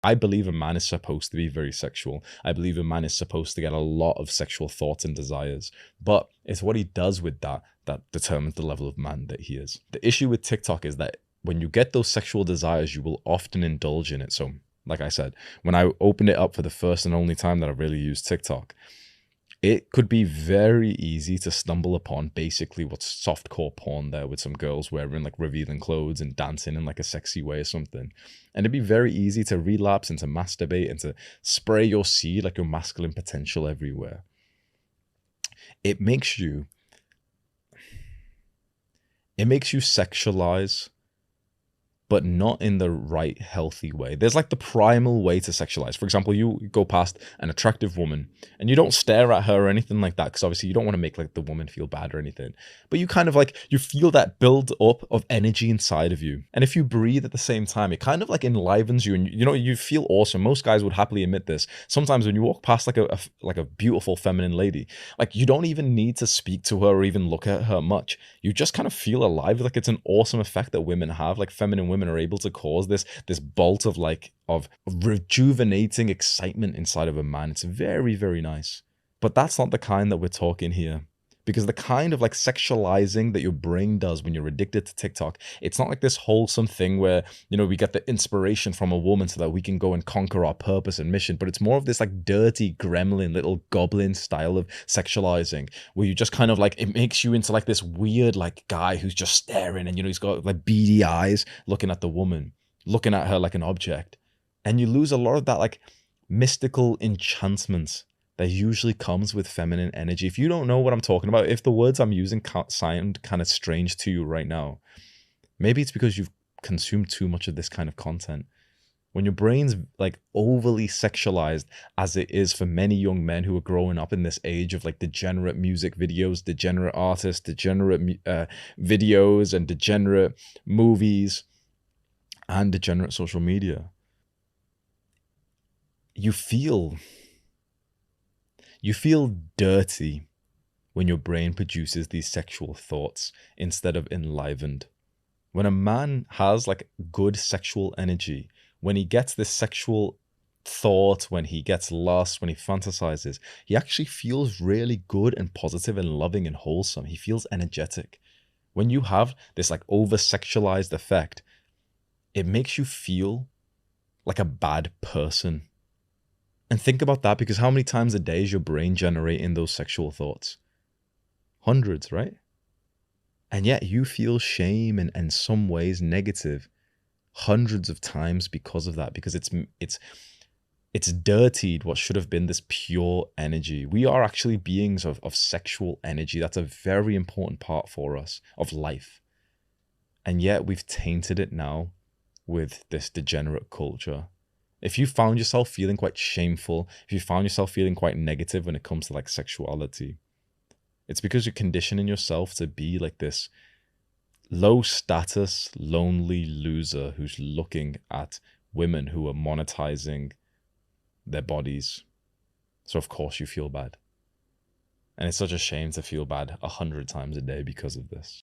I believe a man is supposed to be very sexual. I believe a man is supposed to get a lot of sexual thoughts and desires. But it's what he does with that that determines the level of man that he is. The issue with TikTok is that when you get those sexual desires, you will often indulge in it. So, like I said, when I opened it up for the first and only time that I really used TikTok, it could be very easy to stumble upon basically what's softcore porn there, with some girls wearing like revealing clothes and dancing in like a sexy way or something. And it'd be very easy to relapse and to masturbate and to spray your seed, like your masculine potential, everywhere. It makes you sexualize, but not in the right healthy way. There's like the primal way to sexualize. For example, you go past an attractive woman and you don't stare at her or anything like that, because obviously you don't want to make like the woman feel bad or anything. But you kind of like, you feel that build up of energy inside of you. And if you breathe at the same time, it kind of like enlivens you, and you know, you feel awesome. Most guys would happily admit this. Sometimes when you walk past like a beautiful feminine lady, like you don't even need to speak to her or even look at her much. You just kind of feel alive. Like it's an awesome effect that women have. Like feminine women are able to cause this bolt of like of rejuvenating excitement inside of a man. It's very, very nice. But that's not the kind that we're talking here. Because the kind of like sexualizing that your brain does when you're addicted to TikTok, it's not like this wholesome thing where, you know, we get the inspiration from a woman so that we can go and conquer our purpose and mission. But it's more of this like dirty gremlin, little goblin style of sexualizing, where you just kind of like, it makes you into like this weird like guy who's just staring, and, you know, he's got like beady eyes looking at the woman, looking at her like an object. And you lose a lot of that like mystical enchantment that usually comes with feminine energy. If you don't know what I'm talking about, if the words I'm using sound kind of strange to you right now, maybe it's because you've consumed too much of this kind of content. When your brain's like overly sexualized, as it is for many young men who are growing up in this age of like degenerate music videos, degenerate artists, degenerate videos, and degenerate movies, and degenerate social media, you feel dirty when your brain produces these sexual thoughts instead of enlivened. When a man has like good sexual energy, when he gets this sexual thought, when he gets lost, when he fantasizes, he actually feels really good and positive and loving and wholesome. He feels energetic. When you have this like over sexualized effect, it makes you feel like a bad person. And think about that, because how many times a day is your brain generating those sexual thoughts? Hundreds, right? And yet you feel shame and in some ways negative hundreds of times because of that, because it's dirtied what should have been this pure energy. We are actually beings of sexual energy. That's a very important part for us of life. And yet we've tainted it now with this degenerate culture. If you found yourself feeling quite shameful, if you found yourself feeling quite negative when it comes to like sexuality, it's because you're conditioning yourself to be like this low status, lonely loser who's looking at women who are monetizing their bodies. So of course you feel bad. And it's such a shame to feel bad 100 times a day because of this.